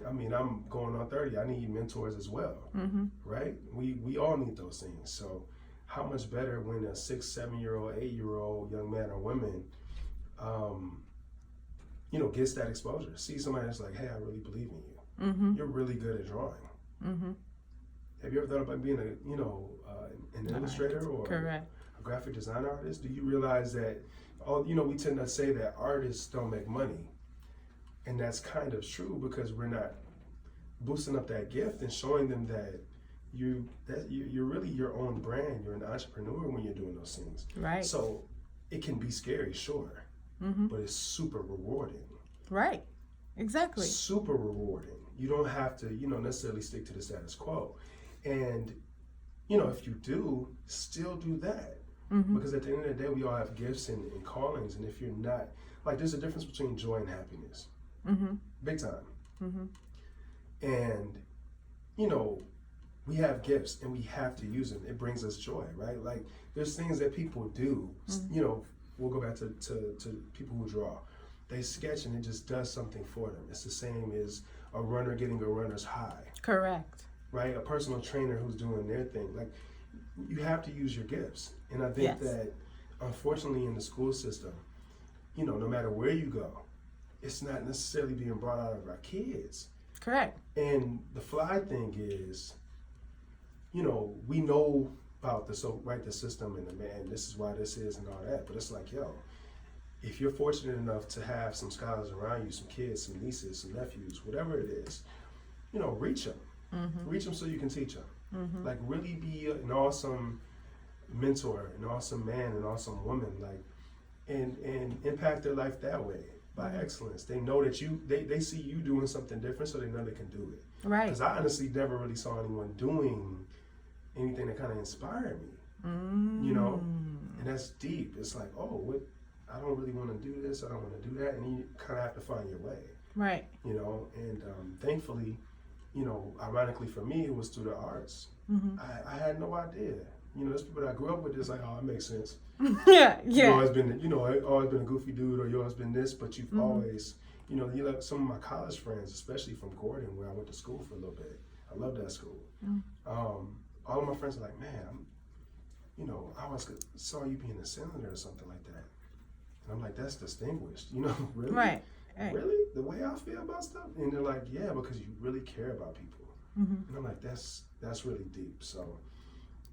I mean, I'm going on 30. I need mentors as well, right? We all need those things. So how much better when a 6, 7-year-old, 8-year-old young man or woman, gets that exposure. See somebody that's like, hey, I really believe in you. You're really good at drawing. Have you ever thought about being an illustrator or a graphic design artist? Do you realize that, we tend to say that artists don't make money. And that's kind of true because we're not boosting up that gift and showing them that you're really your own brand. You're an entrepreneur when you're doing those things. Right. So it can be scary, sure, but it's super rewarding. Right. Exactly. Super rewarding. You don't have to, necessarily stick to the status quo. And, if you do, still do that. Because at the end of the day, we all have gifts and callings. And if you're not, there's a difference between joy and happiness. Big time. And, we have gifts and we have to use them. It brings us joy, right? Like there's things that people do, we'll go back to people who draw. They sketch and it just does something for them. It's the same as a runner getting a runner's high. Correct. Right? A personal trainer who's doing their thing. Like you have to use your gifts. And I think that unfortunately in the school system, no matter where you go, it's not necessarily being brought out of our kids. Correct. And the fly thing is, you know, we know about the system and the man, this is why this is and all that, but it's like, yo, if you're fortunate enough to have some scholars around you, some kids, some nieces, some nephews, whatever it is, you know, reach them. Reach them so you can teach them. Like, really be an awesome mentor, an awesome man, an awesome woman, like, and impact their life that way by excellence. They know that they see you doing something different, so they know they can do it. Right. Because I honestly never really saw anyone doing anything that kind of inspired me, you know, and that's deep. It's like, oh, I don't really want to do this, I don't want to do that, and you kind of have to find your way. Right. You know, and thankfully, you know, ironically for me, it was through the arts. I had no idea. You know, there's people that I grew up with, it's like, oh, it makes sense. Yeah. You've always been, always been a goofy dude, or you've always been this, but you've always, you know, some of my college friends, especially from Gordon, where I went to school for a little bit. I love that school. All of my friends are like, man, I always saw you being a senator or something like that. And I'm like, that's distinguished, you know, really? Right. Really? The way I feel about stuff? And they're like, yeah, because you really care about people. And I'm like, that's really deep, so.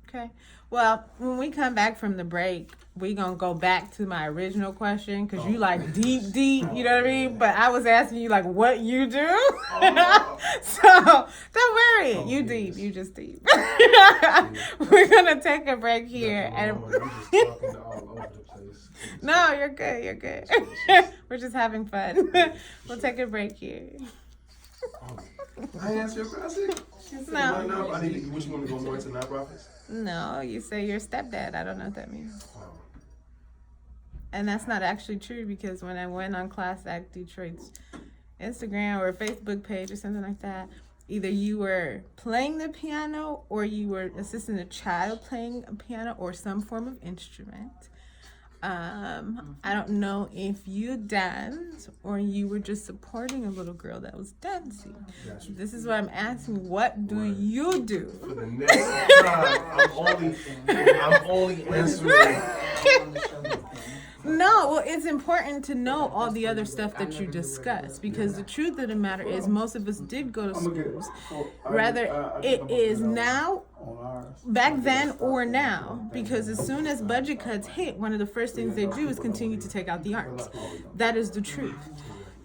Okay. Well, when we come back from the break, we're going to go back to my original question because you like deep, you know what I mean? But I was asking you like what you do. So don't worry. You deep. You just deep. We're going to take a break here. I'm just talking all over the place. No, you're good. You're good. We're just having fun. We'll take a break here. I answer your question? No. Which one to go more into nonprofits? No, you say you're stepdad. I don't know what that means. And that's not actually true because when I went on Class Act Detroit's Instagram or Facebook page or something like that, either you were playing the piano or you were assisting a child playing a piano or some form of instrument. I don't know if you danced or you were just supporting a little girl that was dancing. Gotcha. This is what I'm asking. What do you do? For the next time, I'm only answering. No, well, it's important to know all the other stuff that you discuss because the truth of the matter is most of us did go to schools. Rather, it is now, back then or now, because as soon as budget cuts hit, one of the first things they do is continue to take out the arts. That is the truth.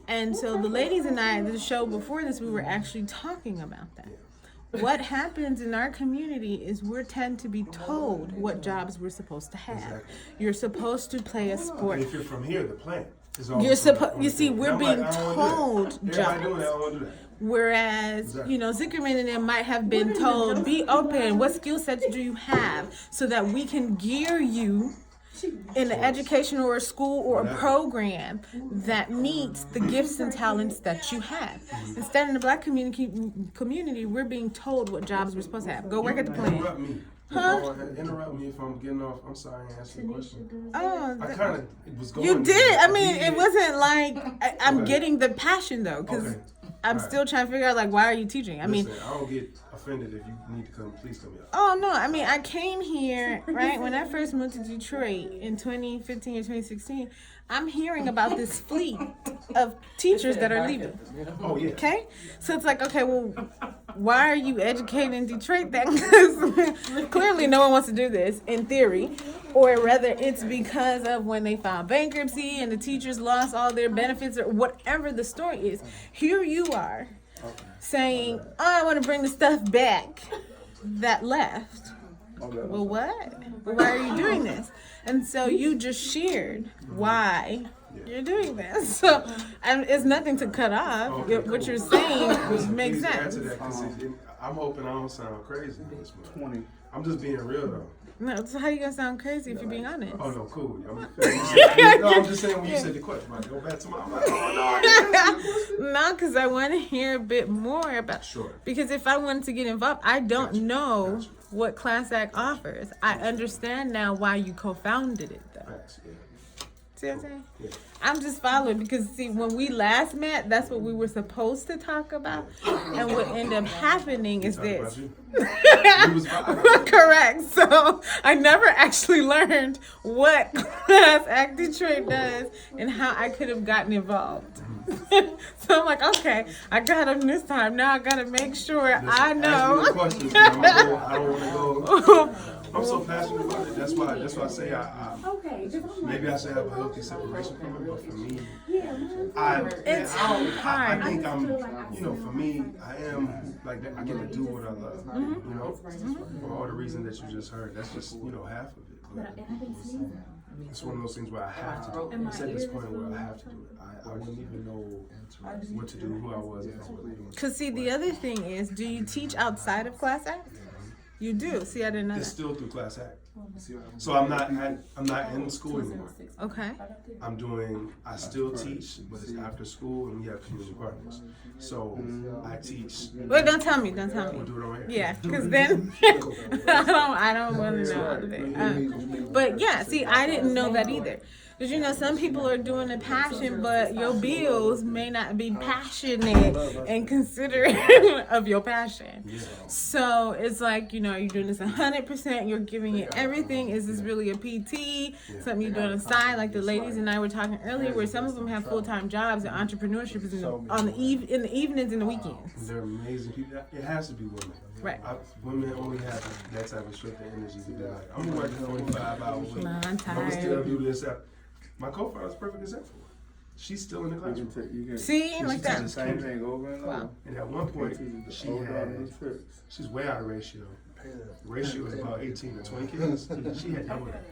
And so the ladies and I, the show before this, we were actually talking about that. What happens in our community is we tend to be told what jobs we're supposed to have. Exactly. You're supposed to play a sport. If you're from here, the plant is You're supposed. You see, we're being told jobs. jobs. Whereas, Zickerman and them might have been told, be open. What skill sets do you have so that we can gear you in an education or a school or a program that meets the gifts and talents that you have. Instead, in the black community, we're being told what jobs we're supposed to have. Go work at the plant. Interrupt me. Interrupt me if I'm getting off. I'm sorry, I answered the question. Oh, I kind of was going. you did. I mean, it wasn't like I'm getting the passion though, because I'm still trying to figure out why are you teaching? I mean, I don't get offended if you need to come. Please come here. Oh no, I mean I came here right when I first moved to Detroit in 2015 or 2016. I'm hearing about this fleet of teachers that are leaving. Oh yeah. Okay, so it's like, okay, well, why are you educating in Detroit then? Because clearly no one wants to do this in theory, or rather it's because of when they filed bankruptcy and the teachers lost all their benefits or whatever the story is. Here you are saying, oh, I want to bring the stuff back that left. Well, what? Why are you doing this? And so you just shared why you're doing this. So it's nothing to cut off. What you're saying makes sense. I'm hoping I don't sound crazy in this one. I'm just being real though. No, so how you gonna sound crazy if you're being honest? Oh no, cool. I'm just saying when you said the question, go back to my mind. No, because I want to hear a bit more about. Sure. Because if I wanted to get involved, I don't know what Class Act offers. I understand now why you co-founded it, though. See what I'm saying? Yeah. I'm just following because, see, when we last met, that's what we were supposed to talk about. And what ended up happening is this. Correct. So I never actually learned what Class Act Detroit does and how I could have gotten involved. So I'm like, okay, I got him this time. Now I gotta make sure I Ask me the know. questions, 'cause I don't want to go. I'm so passionate about it. That's why I say Okay, just maybe I should have a healthy separation from it. But for me, It's I hard. think I'm, for me, I am like that. I get to do what I love, for all the reasons that you just heard. That's just, half of it. But it's one of those things where I have to do it. It's at this point where I have to do it. I wouldn't even know what to do, who I was if I wasn't doing it. Cause see, the other thing is, do you teach outside of Class Act? You do. See, I didn't know It's that. still through Class Act. So I'm not in school anymore. Okay. I still teach, but it's after school and we have community partners. So I teach. Wait, don't tell me. We'll do it on here. Yeah, because then I don't want to know all of it. But yeah, see, I didn't know that either. Because some people are doing a passion, but your bills may not be passionate and considerate of your passion. So it's like, you're doing this 100%, you're giving it everything. Is this really a PT? Something you're doing on the side? Like the ladies and I were talking earlier, where some of them have full-time jobs and entrepreneurship is in the evenings and the weekends. They're amazing people. It has to be women. Right. Women only have that type of strength and energy to be like, I'm working 45 hours a week. I'm I'm tired. gonna still do this. My co-founder is a perfect example. She's still in the classroom. See, like that. The same thing over and over. And at one point, she's way out of ratio. Ratio is about 18 to 20 kids. She had double that.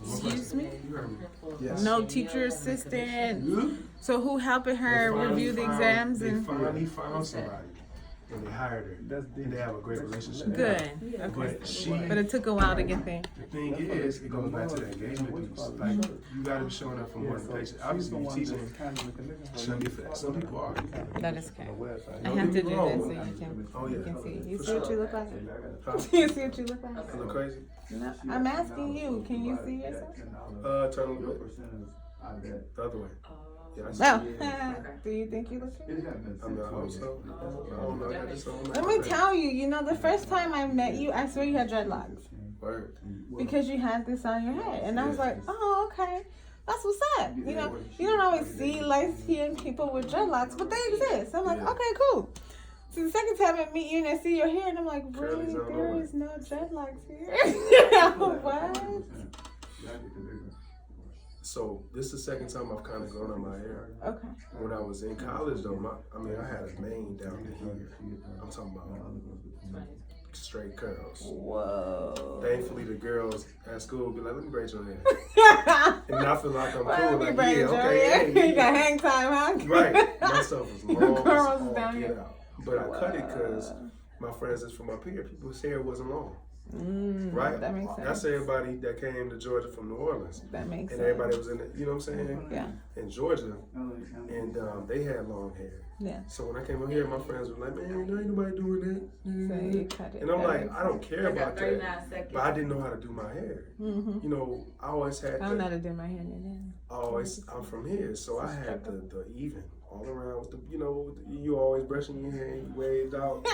Excuse me? You heard me. Yes. No teacher assistant. So who helping her review the exams They and finally found somebody. And they hired her. And they have a great relationship. good. Okay. But it took a while to get there. The thing is, it goes back to the engagement piece. Like, you gotta be showing up for more than patients. Obviously, you're teaching shouldn't be for that. Some people are. That is okay. I have to do this so you can see. You see what you look like? You see what you look like? I look crazy? No, I'm asking you. Can you see yourself? Turn a little bit. The other way. Yeah, I see. No. Do you think you look good? I hope so. I don't know. I just don't know. Let me tell you, the first time I met you, I swear you had dreadlocks. Word. Because you had this on your head. And I was like, oh, okay. That's what's up. You don't always see light-skinned people with dreadlocks, but they exist. I'm like, okay, cool. So the second time I meet you and I see your hair, and I'm like, really? There is no dreadlocks here? What? So this is the second time I've kind of grown out my hair. Okay. When I was in college, though, I had a mane down to here. I'm talking about straight curls. Whoa. Thankfully, the girls at school be like, "Let me braid your hair," and I feel like I'm cool. Like, yeah, okay, You got hang time, huh? Right. My stuff was long Curls as all down get here. out. But I cut it because my friends that's from up here, people's hair wasn't long. Right? That makes sense. That's everybody that came to Georgia from New Orleans. That makes and sense. everybody was in the, you know what I'm saying? Yeah. In Georgia. And they had long hair. Yeah. So when I came up here, my friends were like, man, ain't nobody doing that. So you cut it. And I'm That like, makes I don't care about that. 39 seconds. But I didn't know how to do my hair. I always had I don't know how to do my hair now. I'm from here, so I had the even all around with the, you always brushing your hair, you waved out.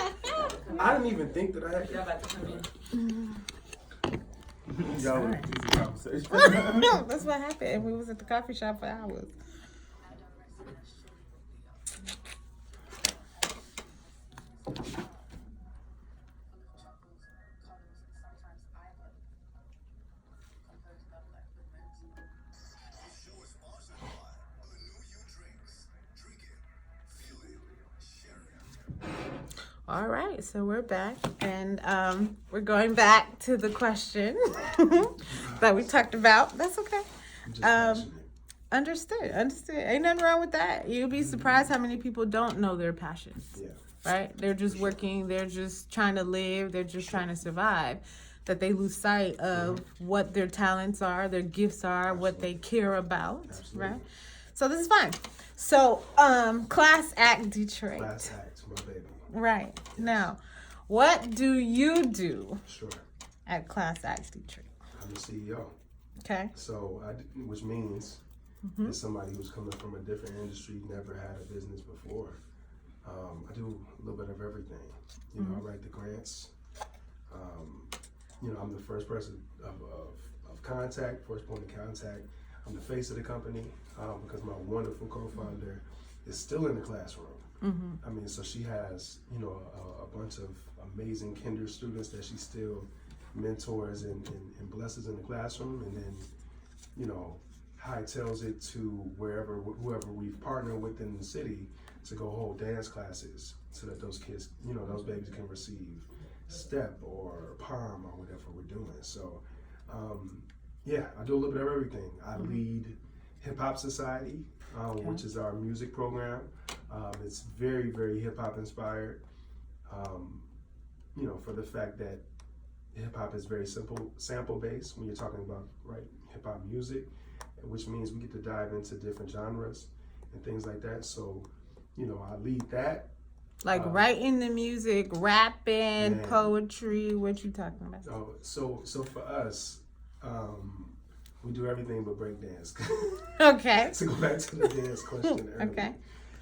I didn't even think that I had Y'all about to come in. Y'all was just a conversation. That's what happened. And we was at the coffee shop for hours. All right, so we're back, and we're going back to the question that we talked about. That's okay. Understood. Ain't nothing wrong with that. You'll be surprised how many people don't know their passions. Yeah. Right? They're just working. They're just trying to live. They're just trying to survive. That they lose sight of what their talents are, their gifts are, what they care about. Absolutely. Right? So this is fine. So, Class Act Detroit. Class Act, my baby. Right. Now, what do you do Sure. at Class Act Detroit? I'm the CEO. Okay. So, which means as somebody who's coming from a different industry, never had a business before, I do a little bit of everything. I write the grants. I'm the first person of contact, first point of contact. I'm the face of the company because my wonderful co-founder is still in the classroom. Mm-hmm. I mean, so she has, you know, a bunch of amazing kinder students that she still mentors and blesses in the classroom, and then, you know, hightails it to whoever we've partnered with in the city to go hold dance classes so that those kids, you know, those babies can receive step or palm or whatever we're doing. So, yeah, I do a little bit of everything. I lead Hip Hop Society, which is our music program. It's very, very hip hop inspired. You know, for the fact that hip hop is very simple, sample based when you're talking about hip hop music, which means we get to dive into different genres and things like that. So, you know, I lead that. Like writing the music, rapping, Man. poetry. What you talking about? So for us, we do everything but break dance. Okay. To go back to the dance question earlier. Okay.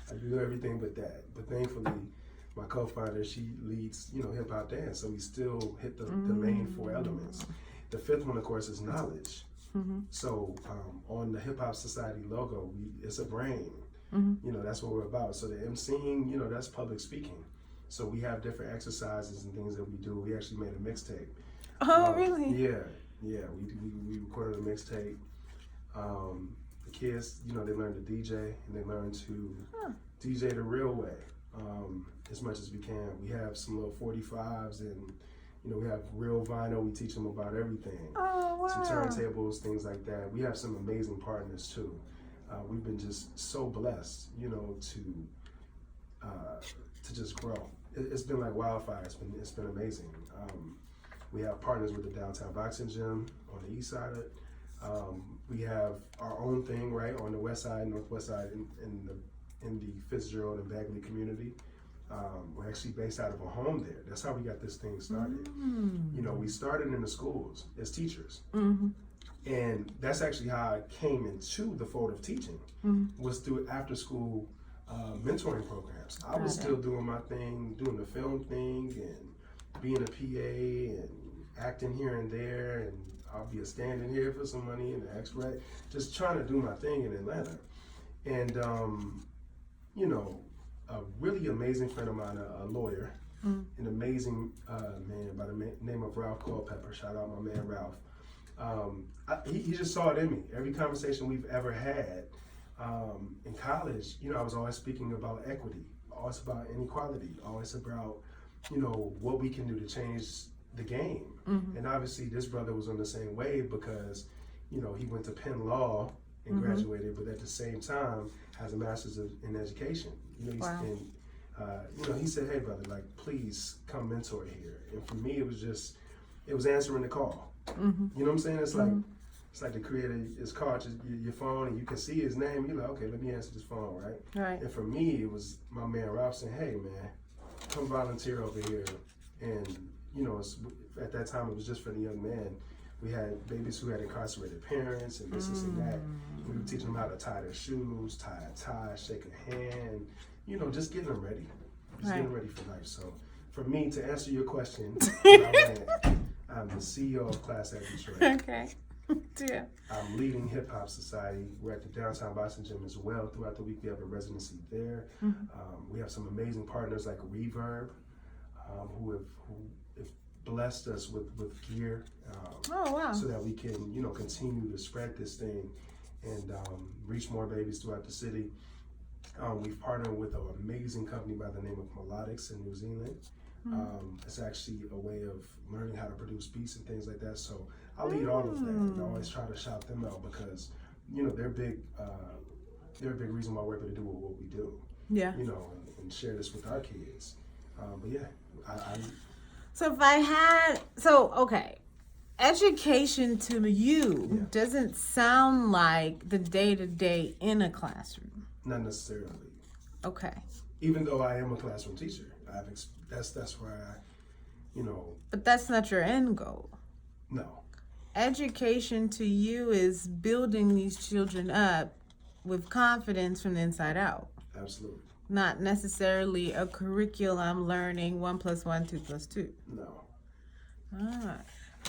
I do everything but that. But thankfully, my co-founder, she leads, you know, hip hop dance. So we still hit the main 4 elements. The 5th one, of course, is knowledge. Mm-hmm. So on the Hip Hop Society logo, it's a brain. Mm-hmm. You know, that's what we're about. So the emceeing, you know, that's public speaking. So we have different exercises and things that we do. We actually made a mixtape. Oh, really? Yeah. We recorded a mixtape. The kids, you know, they learn to DJ and they learn to DJ the real way, as much as we can. We have some little 45s and, you know, we have real vinyl. We teach them about everything. Oh, wow. Some turntables, things like that. We have some amazing partners too. We've been just so blessed, you know, to just grow. It's been like wildfire. It's been amazing. We have partners with the Downtown Boxing Gym on the east side of it. We have our own thing right on the west side, northwest side, in the Fitzgerald and Bagley community. We're actually based out of a home there. That's how we got this thing started. You know, we started in the schools as teachers. Mm-hmm. And that's actually how I came into the fold of teaching, was through after school mentoring programs. I was still doing my thing, doing the film thing and being a PA and acting here and there, and I'll be a stand-in here for some money and an extra, just trying to do my thing in Atlanta. And, you know, a really amazing friend of mine, a lawyer, an amazing man by the name of Ralph Culpepper. Shout out my man Ralph. He just saw it in me. Every conversation we've ever had in college, you know, I was always speaking about equity, always about inequality, always about, you know, what we can do to change the game. And obviously this brother was on the same wave because, you know, he went to Penn Law and graduated, but at the same time has a master's in education. You know, you know, he said, hey brother, like, please come mentor here. And for me, it was answering the call. You know what I'm saying? It's like the creator is called your phone and you can see his name. You're like, okay, let me answer this phone, right? Right. And for me, it was my man Ralph saying, hey man, come volunteer over here. And, you know, at that time, it was just for the young man. We had babies who had incarcerated parents and this and that. We would teach them how to tie their shoes, tie a tie, shake a hand, you know, just getting them ready. Just getting ready for life. So for me, to answer your question, I'm the CEO of Class Act Detroit. Okay. Yeah. I'm leading Hip Hop Society. We're at the Downtown Boxing Gym as well. Throughout the week, we have a residency there. We have some amazing partners like Reverb, who have blessed us with gear, Oh, wow. so that we can, you know, continue to spread this thing and reach more babies throughout the city. We've partnered with an amazing company by the name of Melodics in New Zealand. It's actually a way of learning how to produce beats and things like that. So I lead all of that, and I always try to shout them out because, you know, they're a big reason why we're able to do what we do. Yeah. You know, and share this with our kids. But yeah, So okay, education to you doesn't sound like the day-to-day in a classroom. not necessarily. Okay. Even though I am a classroom teacher, that's where I, you know. But that's not your end goal. No. Education to you is building these children up with confidence from the inside out. Absolutely. Not necessarily a curriculum learning 1 + 1 2 + 2. No.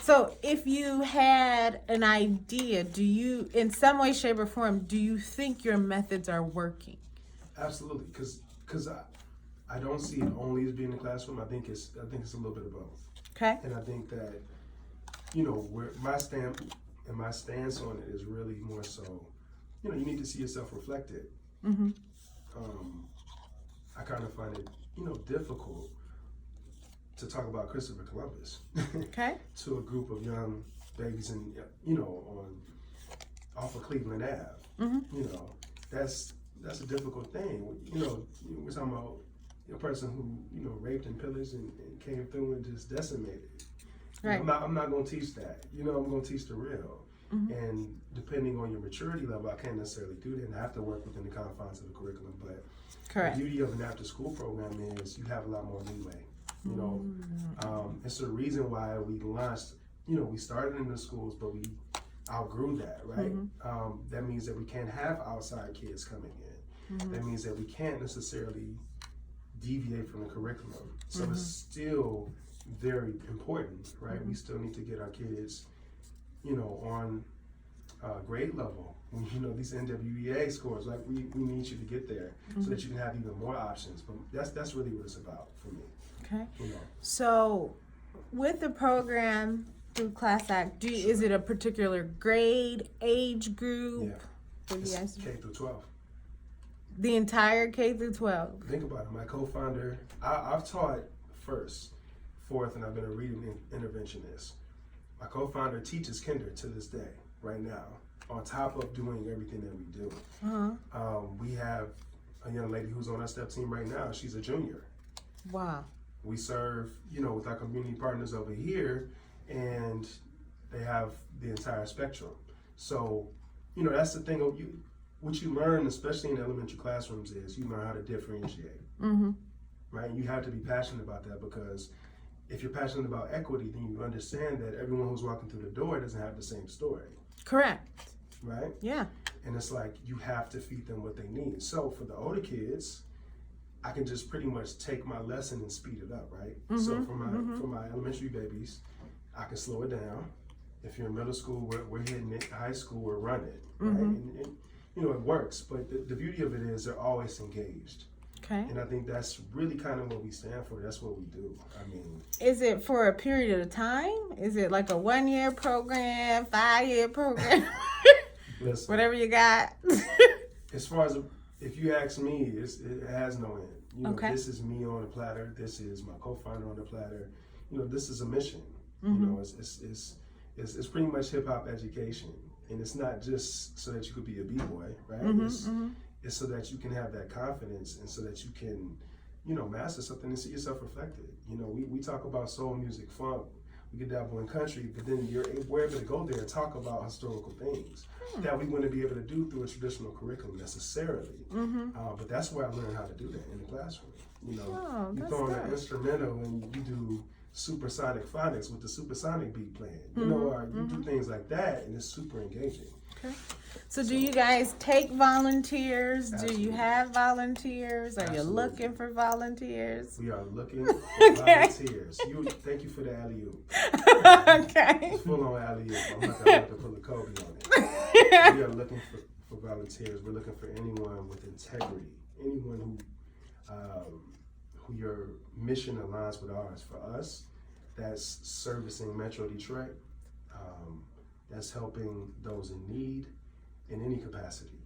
So if you had an idea, do you, in some way, shape, or form, do you think your methods are working? Absolutely, because I don't see it only as being in the classroom. I think it's a little bit of both. Okay. And I think that, you know, where my stance on it is really more so, you know, you need to see yourself reflected. Mm-hmm. I kind of find it, you know, difficult to talk about Christopher Columbus Okay. to a group of young babies in, you know, off of Cleveland Ave. Mm-hmm. You know, that's a difficult thing. You know, we're talking about a person who, you know, raped and pillaged and came through and just decimated. Right. I'm not going to teach that. You know, I'm going to teach the real. Mm-hmm. And depending on your maturity level, I can't necessarily do that, and I have to work within the confines of the curriculum. But Correct. the beauty of an after-school program is you have a lot more leeway. You know, it's the reason why we launched. You know, we started in the schools, but we outgrew that, right? That means that we can't have outside kids coming in. That means that we can't necessarily deviate from the curriculum. So it's still very important, right? We still need to get our kids, you know, on grade level. You know, these NWEA scores, like we need you to get there so that you can have even more options. But that's really what it's about for me. Okay. You know. So, with the program through Class Act, is it a particular grade, age group? Yeah. What do It's you guys do? K through 12. The entire K through 12. Think about it. My co-founder, I've taught first, fourth, and I've been a reading interventionist. My co-founder teaches kinder to this day, right now, on top of doing everything that we do. Uh-huh. We have a young lady who's on our step team right now. She's a junior. Wow. We serve, you know, with our community partners over here, and they have the entire spectrum. So, you know, that's the thing. What you learn, especially in elementary classrooms, is you learn how to differentiate. Right? You have to be passionate about that, because if you're passionate about equity, then you understand that everyone who's walking through the door doesn't have the same story. Correct. Right? Yeah. And it's like you have to feed them what they need. So for the older kids, I can just pretty much take my lesson and speed it up, right? So for my elementary babies, I can slow it down. If you're in middle school, we're hitting it. High school, we're running, right? And you know, it works. But the beauty of it is they're always engaged. Okay. And I think that's really kind of what we stand for. That's what we do. I mean, Is it for a period of time? Is it like a 1-year program, 5-year program? listen, Whatever you got. as far as if you ask me, it has no end. You know, Okay. This is me on the platter. This is my co-founder on the platter. You know, this is a mission. You know, it's pretty much hip hop education, and it's not just so that you could be a b-boy, right? It's so that you can have that confidence, and so that you can, you know, master something and see yourself reflected. You know, we talk about soul music, funk, we get dabble in country, but then we're able to go there and talk about historical things that we wouldn't be able to do through a traditional curriculum necessarily. But that's where I learned how to do that in the classroom. You know, you throw on an instrumental and you do supersonic phonics with the supersonic beat playing. You know, or you do things like that, and it's super engaging. Okay. So do you guys take volunteers? Do you Absolutely. have volunteers? Are you Absolutely. looking for volunteers? We are looking for volunteers. Thank you for the alley-oop. Okay. Full on alley-oop. I'm not going to pull a Kobe on it. We are looking for volunteers. We're looking for anyone with integrity, anyone who your mission aligns with ours. For us, that's servicing Metro Detroit. That's helping those in need in any capacity.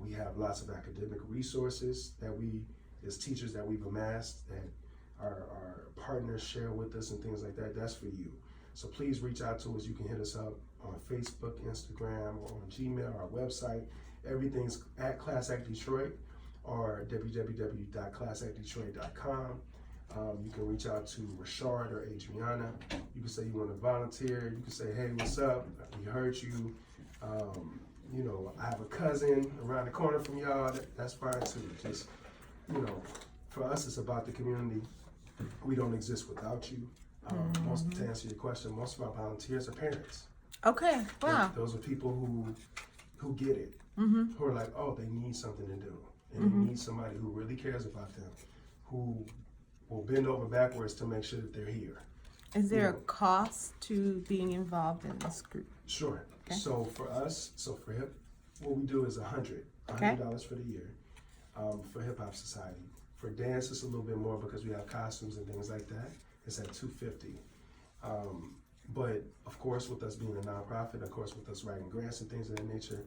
We have lots of academic resources that we, as teachers, that we've amassed, that our partners share with us and things like that. That's for you. So please reach out to us. You can hit us up on Facebook, Instagram, or on Gmail, our website. Everything's at Class Act Detroit or www.classactdetroit.com. You can reach out to Rashard or Adriana. You can say you want to volunteer. You can say, hey, what's up? We heard you. You know, I have a cousin around the corner from y'all. That's fine too. Just, you know, for us, it's about the community. We don't exist without you. To answer your question, most of our volunteers are parents. Okay. Wow. Those are people who get it, who are like, oh, they need something to do, and they need somebody who really cares about them, who will bend over backwards to make sure that they're here. Is there a cost to being involved in this group? Sure. Okay. So for us, for HIP, what we do is $100 for the year. for Hip Hop Society. For dance, it's a little bit more because we have costumes and things like that. It's at $250. But of course, with us being a nonprofit, of course, with us writing grants and things of that nature,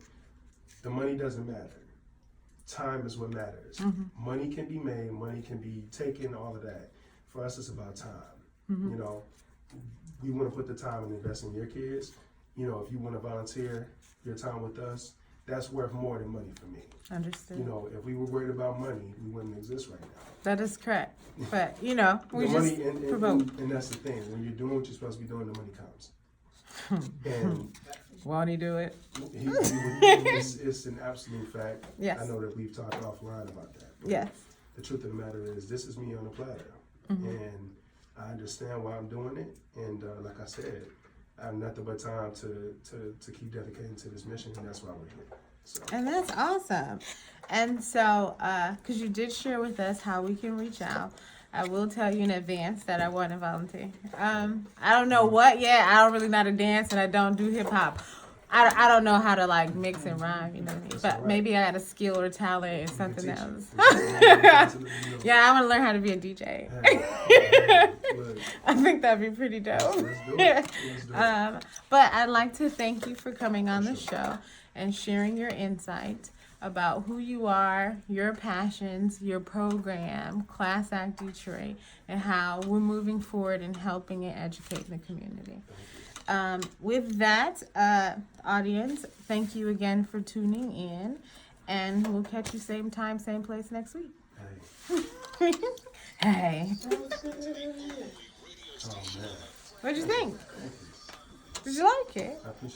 the money doesn't matter. Time is what matters. Money can be made, money can be taken, all of that. For us, it's about time. You know, we want to put the time and invest in your kids. You know, if you want to volunteer your time with us, that's worth more than money for me. Understood. You know, if we were worried about money, we wouldn't exist right now. That is correct. But, you know, we The just money, and that's the thing. When you're doing what you're supposed to be doing, the money comes. And won't he do it? it's an absolute fact. Yes. I know that we've talked offline about that. But Yes. the truth of the matter is, this is me on a platter. And I understand why I'm doing it. And like I said, I have nothing but time to keep dedicating to this mission, and that's why we're here. So. And that's awesome. And so, because you did share with us how we can reach out, I will tell you in advance that I want to volunteer. I don't know what yet. I don't really know how to dance, and I don't do hip hop. I don't know how to like mix and rhyme, you know what I mean? That's But all right. maybe I got a skill or talent or something teach else. you. Yeah, I want to learn how to be a DJ. Look, I think that'd be pretty dope. let's do it. Let's do it. But I'd like to thank you for coming on the show and sharing your insight about who you are, your passions, your program, Class Act Detroit, and how we're moving forward and helping and educating the community. With that, audience, thank you again for tuning in, and we'll catch you same time, same place next week. Hey. Hey, Oh man. what'd you think? Did you like it? I appreciate